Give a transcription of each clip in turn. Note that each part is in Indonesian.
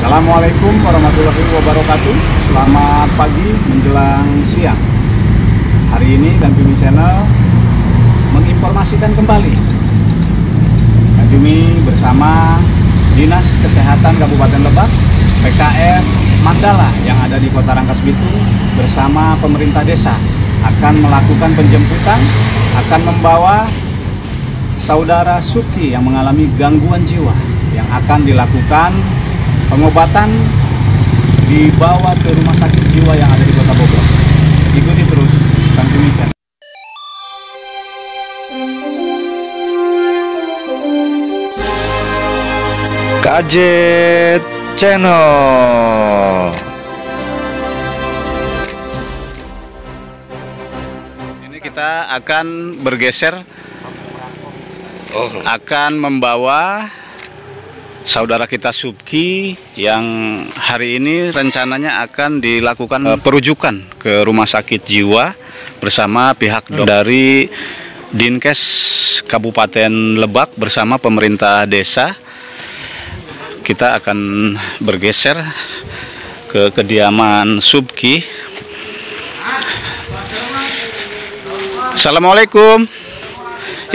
Assalamualaikum warahmatullahi wabarakatuh. Selamat pagi menjelang siang. Hari ini Ganjumi Channel menginformasikan kembali. Ganjumi bersama Dinas Kesehatan Kabupaten Lebak, PKR Mandala yang ada di Kota Rangkas Bitung bersama pemerintah desa akan melakukan penjemputan, akan membawa saudara Suki yang mengalami gangguan jiwa yang akan dilakukan pengobatan, dibawa ke rumah sakit jiwa yang ada di Kota Bogor. Ikuti terus Ganjumi Channel. Gadget Channel. Ini kita akan bergeser, akan membawa saudara kita Subki yang hari ini rencananya akan dilakukan perujukan ke rumah sakit jiwa bersama pihak dari Dinkes Kabupaten Lebak bersama pemerintah desa. Kita akan bergeser ke kediaman Subki. Assalamualaikum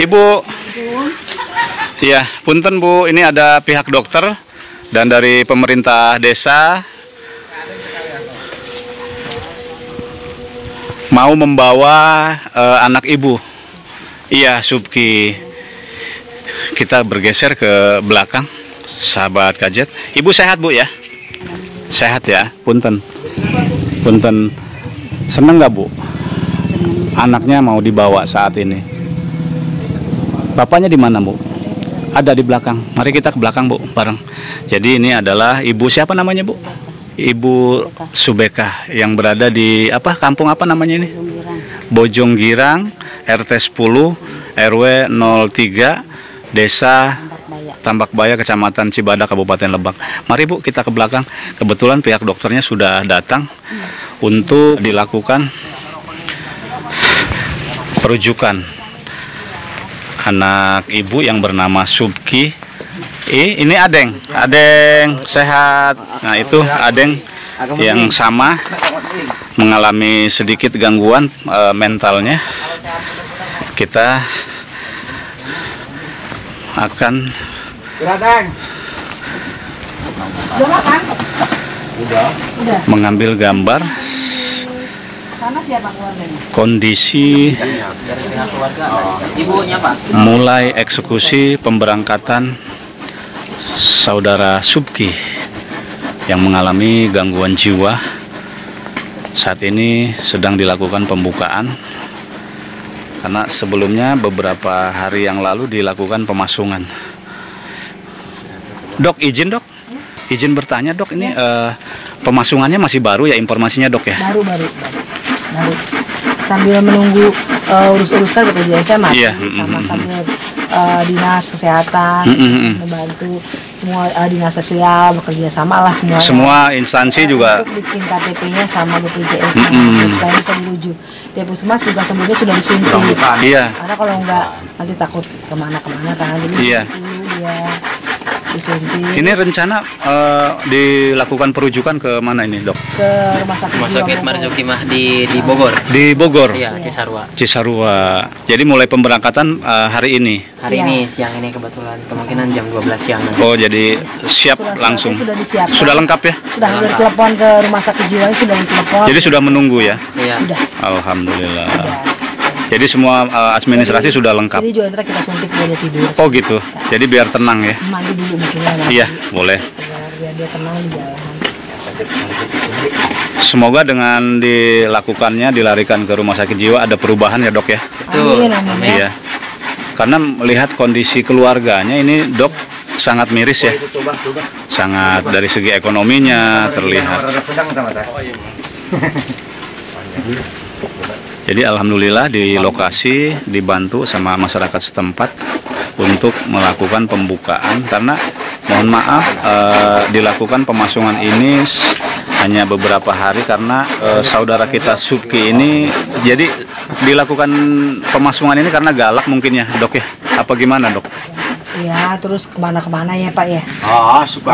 Ibu. Ya, punten Bu, ini ada pihak dokter dan dari pemerintah desa mau membawa anak Ibu. Iya, Subki. Kita bergeser ke belakang, sahabat Gadget. Ibu sehat Bu ya? Sehat ya, punten. Punten. Seneng nggak Bu? Anaknya mau dibawa saat ini. Bapaknya di mana Bu? Ada di belakang. Mari kita ke belakang Bu, bareng. Jadi ini adalah Ibu siapa namanya Bu? Ibu Subeka yang berada di apa? Kampung apa namanya ini? Bojonggirang, RT 10, RW 03, Desa Tambakbaya, Kecamatan Cibadak, Kabupaten Lebak. Mari Bu, kita ke belakang. Kebetulan pihak dokternya sudah datang untuk dilakukan perujukan anak Ibu yang bernama Subki. Ini Adeng sehat. Nah itu Adeng yang sama mengalami sedikit gangguan mentalnya. Kita akan mengambil gambar kondisi mulai eksekusi pemberangkatan saudara Subki yang mengalami gangguan jiwa. Saat ini sedang dilakukan pembukaan karena sebelumnya beberapa hari yang lalu dilakukan pemasungan. Dok, izin Dok, izin bertanya Dok, ini pemasungannya masih baru ya informasinya Dok ya? Baru. Sambil menunggu urus-uruskan BPJS sama, sambil dinas kesehatan membantu semua dinas sosial bekerja sama lah semua instansi juga untuk bikin KTP-nya sama BPJS supaya bisa dirujuk. Di Puskesmas juga sebelumnya sudah disuntik. Iya. Karena kalau enggak nanti takut kemana-kemana kan, jadi iya. Disuntik. Ini rencana dilakukan perujukan ke mana ini Dok? Ke rumah sakit Marzuki Mah di Bogor. Di Bogor? Iya, Cisarua. Jadi mulai pemberangkatan hari ini? Hari ini, siang ini kebetulan. Kemungkinan jam 12 siang nanti. Oh, jadi siap langsung? Sudah disiapkan. Sudah lengkap ya? Sudah telepon ke rumah sakit jiwa, sudah ditelepon. Jadi sudah menunggu ya? Iya. Sudah. Alhamdulillah. Jadi semua administrasi sudah lengkap? Jadi juga kita suntik biar dia tidur. Oh gitu, jadi biar tenang ya? Mandi dulu mungkin ya. Iya, boleh. Biar dia tenang di jalan. Semoga dengan dilarikan ke rumah sakit jiwa ada perubahan ya Dok ya? Betul. Amin. Iya. Karena melihat kondisi keluarganya ini Dok sangat miris ya? Sangat dari segi ekonominya terlihat. Jadi alhamdulillah di lokasi dibantu sama masyarakat setempat untuk melakukan pembukaan, karena mohon maaf dilakukan pemasungan ini hanya beberapa hari karena saudara kita Subki ini jadi dilakukan pemasungan ini karena galak mungkin ya Dok ya, apa gimana Dok? Ya terus kemana-kemana ya Pak ya.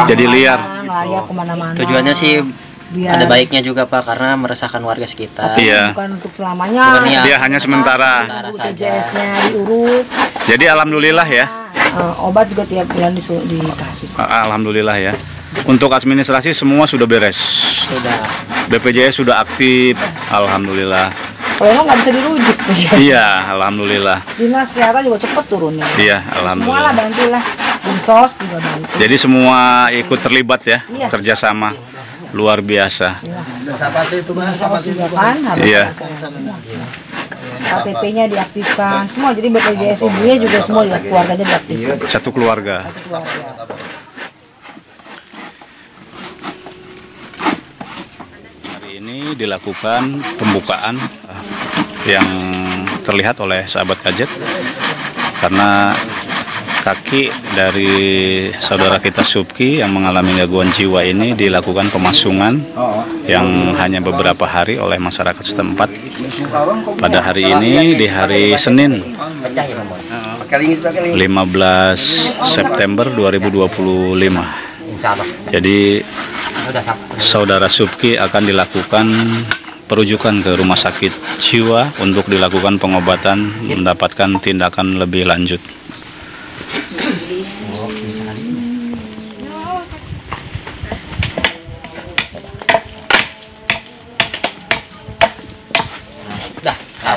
Jadi liar. melayap kemana-mana. Tujuannya sih biar ada baiknya juga Pak, karena meresahkan warga sekitar. Iya. bukan untuk selamanya. Bukan, iya. Dia hanya sementara. BPJS-nya diurus. Jadi alhamdulillah ya. Obat juga tiap bulan dikasih. Alhamdulillah ya. Untuk administrasi semua sudah beres. Sudah. BPJS sudah aktif. Alhamdulillah. Kalau emang nggak bisa dirujuk. Iya, alhamdulillah. Dinas kesehatan juga cepet turunnya. Iya, Semua lah alhamdullah. bantulah. Dinsos juga bantu. Jadi semua ikut terlibat ya, Iya. kerjasama luar biasa. Dinsos juga kan harus Iya. KTP-nya diaktifkan. Semua jadi BPJS ibunya juga semua keluarganya diaktifkan. Satu keluarga. Hari ini dilakukan pembukaan yang terlihat oleh sahabat Kajet karena kaki dari saudara kita Subki yang mengalami gangguan jiwa ini dilakukan pemasungan yang hanya beberapa hari oleh masyarakat setempat. Pada hari ini di hari Senin 15 September 2025. Jadi saudara Subki akan dilakukan perujukan ke rumah sakit jiwa untuk dilakukan pengobatan, mendapatkan tindakan lebih lanjut.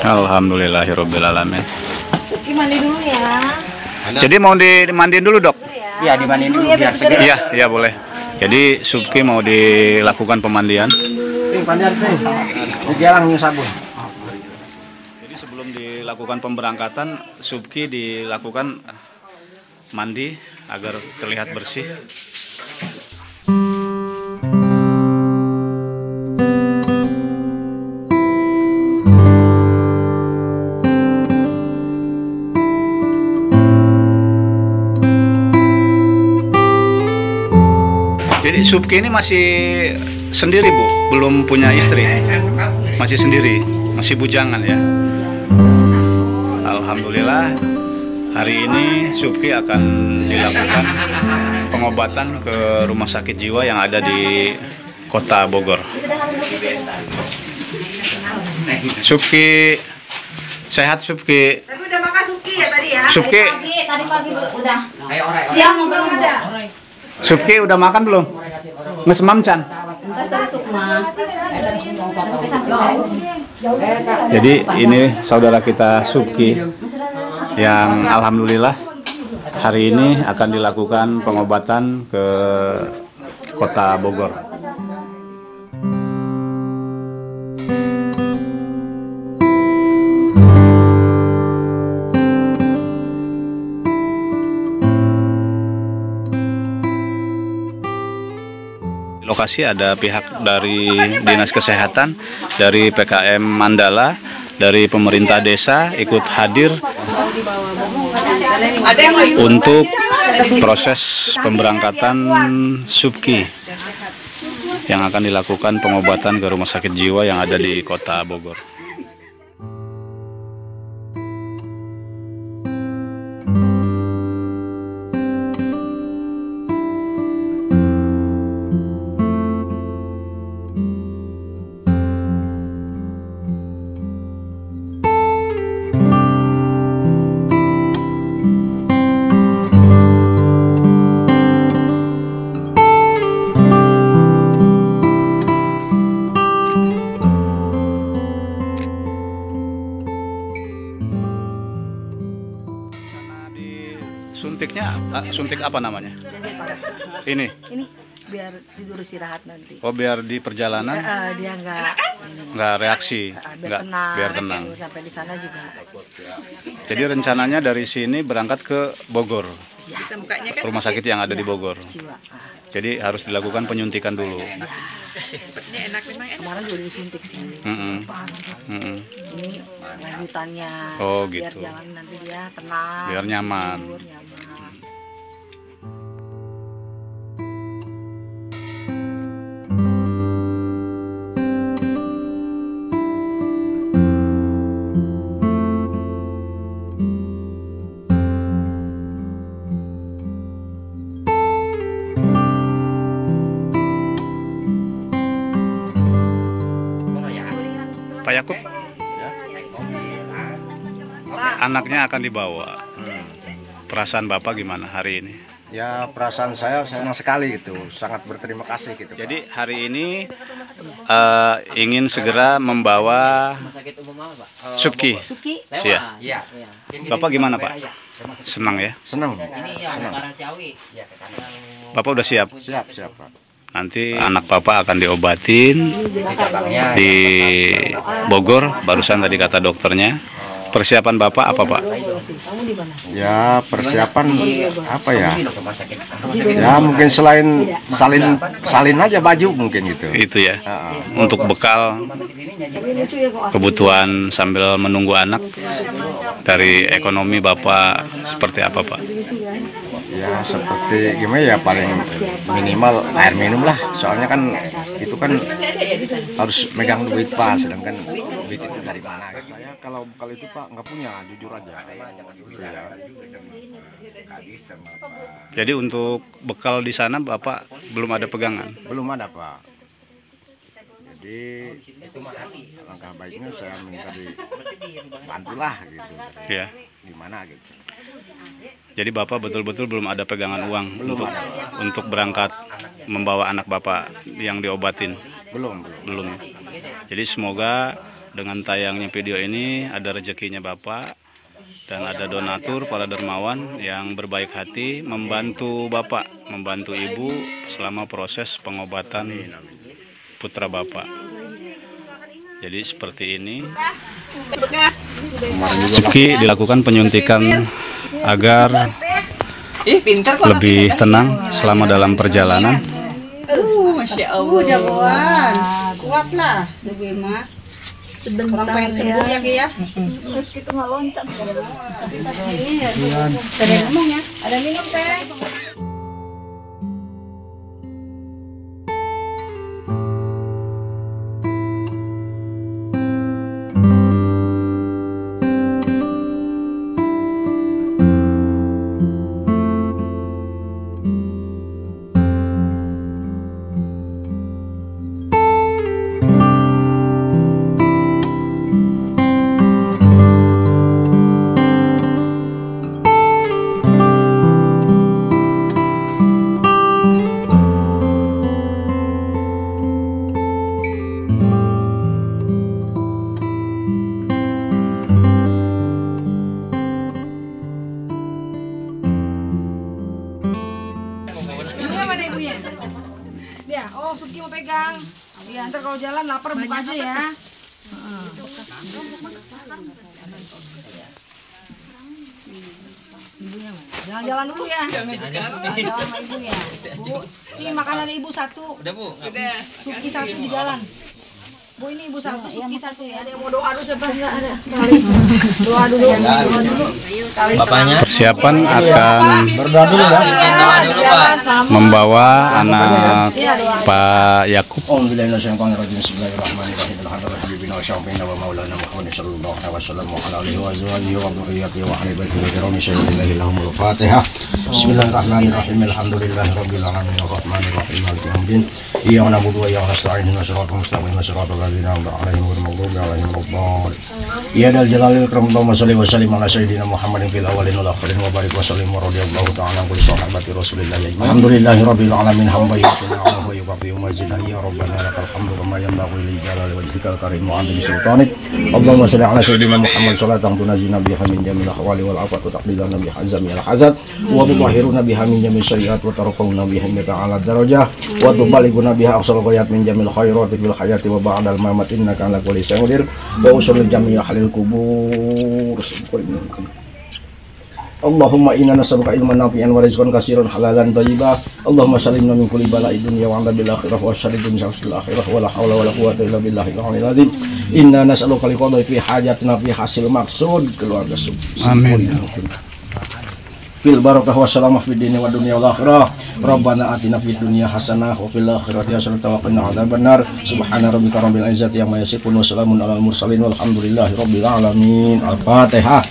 Alhamdulillahirobbilalamin. Subki mandi dulu ya. Jadi mau dimandiin dulu dok? Iya, dimandiin dulu biar segar. Iya, iya boleh. Jadi Subki mau dilakukan pemandian. Jadi sebelum dilakukan pemberangkatan, Subki dilakukan mandi agar terlihat bersih. Jadi Subki ini masih sendiri Bu, belum punya istri, masih sendiri, masih bujangan ya. Alhamdulillah hari ini Subki akan dilakukan pengobatan ke rumah sakit jiwa yang ada di Kota Bogor. Subki, sehat Subki. Tapi udah makan Subki ya tadi ya? Subki, Tadi pagi udah. Siang belum ada. Subki udah makan belum? Ngesemam Chan. Jadi ini saudara kita Subki yang alhamdulillah hari ini akan dilakukan pengobatan ke Kota Bogor. Lokasi ada pihak dari Dinas Kesehatan, dari PKM Mandala, dari pemerintah desa ikut hadir untuk proses pemberangkatan Subki yang akan dilakukan pengobatan ke rumah sakit jiwa yang ada di Kota Bogor. Suntik apa namanya? Ini biar tidur istirahat nanti. Oh, biar di perjalanan Dia nggak reaksi, biar tenang. Sampai di sana juga. Jadi rencananya dari sini berangkat ke Bogor, ke rumah sakit yang ada di Bogor. Jadi harus dilakukan penyuntikan dulu. Kemarin juga disuntik sih. Ini lanjutannya. Oh Biar gitu. jalan nanti dia tenang. Biar nyaman. Tidur, nyaman. anaknya akan dibawa. Perasaan Bapak gimana hari ini? Ya, perasaan saya senang sekali gitu, sangat berterima kasih gitu. Jadi hari ini ingin segera membawa Subki. Ya. Iya. Bapak gimana Pak? Senang ya? Senang. Bapak udah siap? Siap Pak. Nanti anak Bapak akan diobatin di Bogor, barusan tadi kata dokternya. Persiapan Bapak apa Pak? Ya, persiapan apa ya? Ya mungkin selain salin aja baju mungkin gitu. Itu ya. Untuk bekal kebutuhan sambil menunggu anak, dari ekonomi Bapak seperti apa Pak? Ya seperti gimana ya, paling minimal air minum lah. Soalnya kan itu kan harus megang duit Pak, sedangkan duit itu dari mana? Saya kalau bekal itu Pak nggak punya, jujur aja. Gitu ya. Jadi untuk bekal di sana Bapak belum ada pegangan? Belum ada Pak. Jadi langkah baiknya saya minta dibantulah gitu. Ya. Gimana gitu. Jadi Bapak betul-betul belum ada pegangan uang untuk berangkat membawa anak Bapak yang diobatin? Belum. Ya. Jadi semoga dengan tayangnya video ini ada rezekinya Bapak dan ada donatur para dermawan yang berbaik hati membantu Bapak, membantu Ibu selama proses pengobatan putra Bapak. Jadi seperti ini. Subki dilakukan penyuntikan agar lebih tenang selama dalam perjalanan. Masya Allah. Jagoan, kuatlah, sebelumnya. Orang pengen sembuh ya Ki ya. Terus kita nggak loncat. Ini ya, ada ngomong ya, ada minum teh. Ya, oh Subki mau pegang. Ya, ntar kalau jalan lapar buka aja ya. Jalan-jalan dulu ya. Jalan sama ibunya. Bu, ini makanan ibu satu. Udah Bu. Udah. Subki satu di jalan. Bu, ini ibu satu, Subki satu ya. Ada yang mau doa dulu siapa? Enggak ada. Doa dulu. Bapaknya Persiapan akan Berdoa dulu ya. membawa anak Pak Yakub. Bismillahirrahmanirrahim. Bismillahirrahmanirrahim. Alhamdulillah wa syafina wa maulana Muhammad sallallahu alaihi wasallam wa ala alihi wa azwajihi wa dhurriyyatihi wa ahli baitihi wa kirami sallallahu lahumul Fatihah. Bismillahirrahmanirrahim. Alhamdulillahirabbil alamin arrahmanir rahim maliki yaumiddin. Iyyaka na'budu wa iyyaka nasta'in ihdinas siratal mustaqim siratal ladzina an'amta 'alaihim ghairil maghdubi 'alaihim waladdallin. Ya dal jalali wal ikram Allahumma shalli wa sallim ala sayyidina Muhammadin fil awwalin wal akhirin wa barik wa sallim wa radhiyallahu ta'ala an kulli sahabati Rasulillah. Alhamdulillahirabbil alamin hamdan wa yukafi majidah ya rabbana lakal hamdu kama yanbaghi li jalali wajhikal karim wa 'azimi sultanik. Allahumma shalli ala sayyidina Muhammad salatan tunajjina biha min jamil ahwali wal afat wa taqdilana biha jamil hazat wa tutahhiruna biha min jamil sayyi'at wa tarfa'una biha ta'ala darajah wa tuballighuna biha aqsal ghayat min jamil khairati fil hayati wa ba'dal mamat innaka ala kulli shay'in qadir wa usul jami' ahlil kubur. Allahumma inna nas'aluka ilman nafi'an wa rizqan katsiran halalan thayyiban. Allahumma salimna min kulli bala'id dunya wa 'adzabil akhirah wa syarril jamsil akhirah wa la haula wa la quwwata illa billahil aliyyil azim. Inna nas'aluka liqadai fi hajatina fi hasil maqsud keluarga Subki. Amin. Fil barakah wa salamah fid dini wa dunya wal akhirah. Rabbana atina fid dunya hasanah wa fil akhirati hasanah wa qina adzabannar. Subhana rabbika rabbil izzati amma yasifun wa salamun alal mursalin walhamdulillahi rabbil alamin. Al-Fatihah.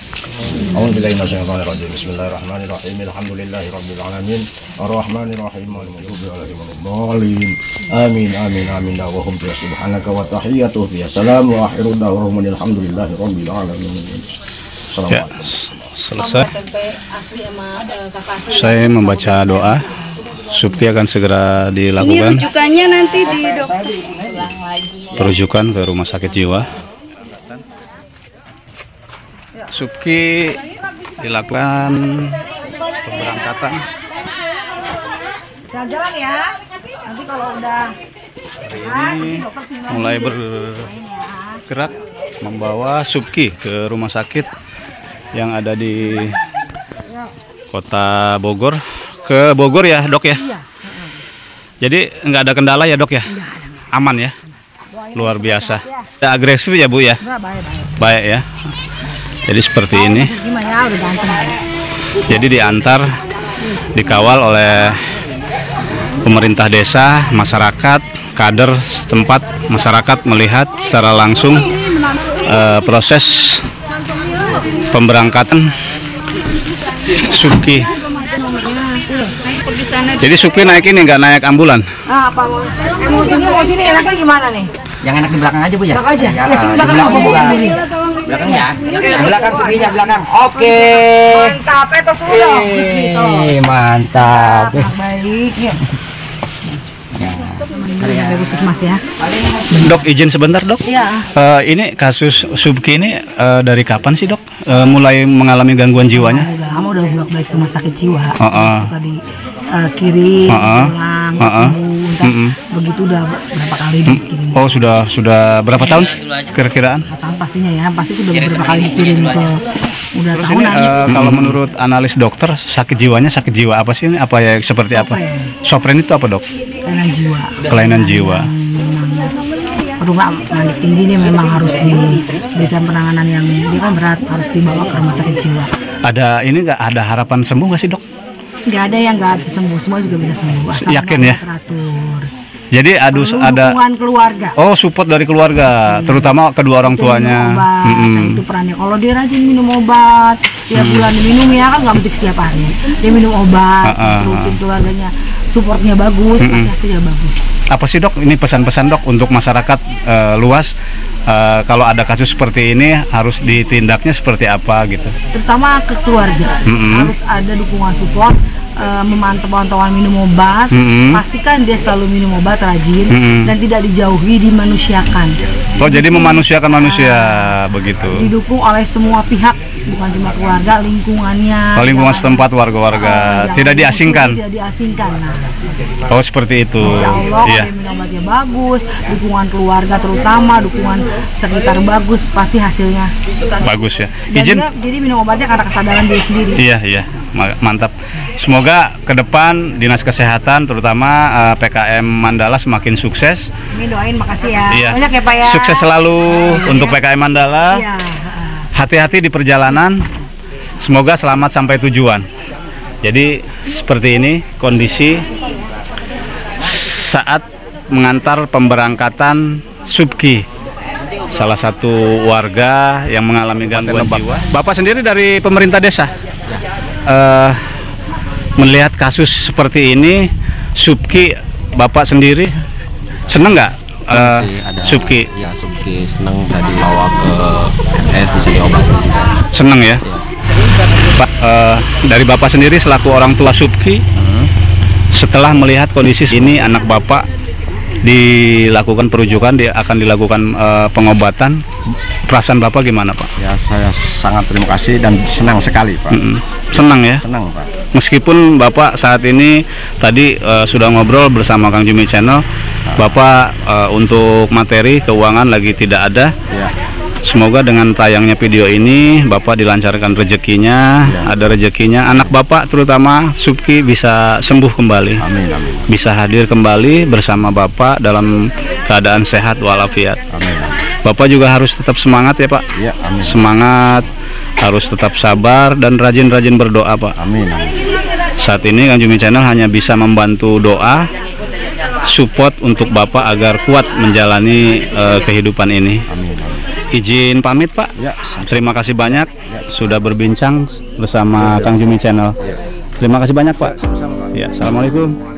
A'udzubillahi minasyaitonir rajim. Bismillahirrahmanirrahim. Alhamdulillahi rabbil alamin. Arrahmanir rahim. Maliki yaumiddin. Amin amin amin. Wa hum fi subhanaka wa tahiyyatu fi salam wa akhiru da'wahum alhamdulillahi rabbil alamin. Ya, selesai. Saya membaca doa. Subki akan segera dilakukan. Ini rujukannya nanti di dokter. Perujukan ke rumah sakit jiwa. Subki dilakukan pemberangkatan. Jalan-jalan ya. Nanti kalau udah ini mulai bergerak membawa Subki ke rumah sakit yang ada di Kota Bogor. Ke Bogor ya, Dok ya? Iya. Jadi nggak ada kendala ya, Dok ya? Aman ya? Luar biasa. Ya, agresif ya, Bu ya? Baik ya. Jadi seperti ini. Jadi diantar, dikawal oleh pemerintah desa, masyarakat, kader setempat, masyarakat melihat secara langsung proses pemberangkatan Subki. Jadi Subki naik ini nggak naik ambulan? Apa mau sini enaknya gimana nih? Yang enak di belakang aja Bu ya? Belakang aja. Ya, Ya, sini di belakang belakang bukan. ini. Belakang ya? Belakang Subkinya belakang. Oke. Mantap, etos dulu. Mantap. Baik. Ya. Ya. Bagus Mas ya. Dok, izin sebentar, Dok. Iya. Ini kasus Subki ini dari kapan sih, Dok? Mulai mengalami gangguan jiwanya? Udah lama udah bolak-balik ke rumah sakit jiwa. Suka di kirim, pulang, sembuh. Begitu udah berapa kali dikirim. Oh, sudah berapa tahun sih kira-kiraan? Tahun pastinya ya, pasti sudah beberapa kali dikirim ke udah Terus ini tahunan. kalau menurut analis dokter sakit jiwanya sakit jiwa apa sih ini? Apa ya seperti apa? Sopren itu apa, Dok? Kelainan jiwa. Kelainan jiwa. Aduh nggak naik tinggi ini memang harus diberikan penanganan yang dia kan berat, harus dibawa ke rumah sakit jiwa. Ada ini nggak ada harapan sembuh nggak sih, Dok? Nggak ada yang nggak bisa sembuh, semua juga bisa sembuh. Asal Yakin ya? teratur. Jadi ada Dukungan keluarga. oh support dari keluarga, terutama kedua orang tuanya. Minum obat, nah itu perannya. Kalau dia rajin minum obat, tiap bulan diminum ya kan nggak mesti setiap hari. Dia minum obat, rutin keluarganya, supportnya bagus, pasti hasilnya bagus. Apa sih, Dok? Ini pesan-pesan, Dok, untuk masyarakat luas. Kalau ada kasus seperti ini harus ditindaknya seperti apa gitu? Terutama ke keluarga, harus ada dukungan support, memantau pantauan minum obat, pastikan dia selalu minum obat rajin dan tidak dijauhi, dimanusiakan. Oh, jadi memanusiakan manusia begitu. Didukung oleh semua pihak, bukan cuma keluarga, lingkungannya. Lingkungan setempat, warga-warga tidak diasingkan. Tidak diasingkan. Nah, oh, seperti itu. Insya Allah Iya. kalau minum obatnya bagus, dukungan keluarga terutama, dukungan sekitar bagus, pasti hasilnya Bagus ya. Dan Izin. jadi minum obatnya karena kesadaran dia sendiri. Iya, mantap. Semoga ke depan Dinas Kesehatan terutama PKM Mandala semakin sukses. Ini doain, makasih ya. Iya. Banyak ya Pak ya. Sukses selalu untuk PKM Mandala. Iya. Hati-hati di perjalanan. Semoga selamat sampai tujuan. Jadi seperti ini kondisi saat mengantar pemberangkatan Subki, salah satu warga yang mengalami gangguan jiwa. Bapak sendiri dari pemerintah desa, melihat kasus seperti ini, Subki, Bapak sendiri seneng nggak? Subki, ya Subki seneng tadi bawa ke RS bisa diobatin juga. seneng ya. Pak, dari Bapak sendiri selaku orang tua Subki, setelah melihat kondisi ini anak Bapak dilakukan perujukan, akan dilakukan pengobatan, perasaan Bapak gimana, Pak? Ya, saya sangat terima kasih dan senang sekali, Pak. Senang ya? Senang, Pak. Meskipun Bapak saat ini tadi sudah ngobrol bersama Kang Jumi Channel, Bapak untuk materi keuangan lagi tidak ada. Ya. Semoga dengan tayangnya video ini Bapak dilancarkan rezekinya, ada rezekinya, anak Bapak terutama Subki bisa sembuh kembali. Amin, amin. Bisa hadir kembali bersama Bapak dalam keadaan sehat walafiat. Amin. Bapak juga harus tetap semangat ya, Pak. Ya, amin. Semangat, harus tetap sabar dan rajin-rajin berdoa, Pak. Amin, amin. Saat ini Kang Jumi Channel hanya bisa membantu doa, support untuk Bapak agar kuat menjalani kehidupan ini. Amin, amin. Izin pamit, Pak. Ya, Terima kasih banyak sudah berbincang bersama Kang Jumi Channel. Terima kasih banyak, Pak. Ya, assalamualaikum.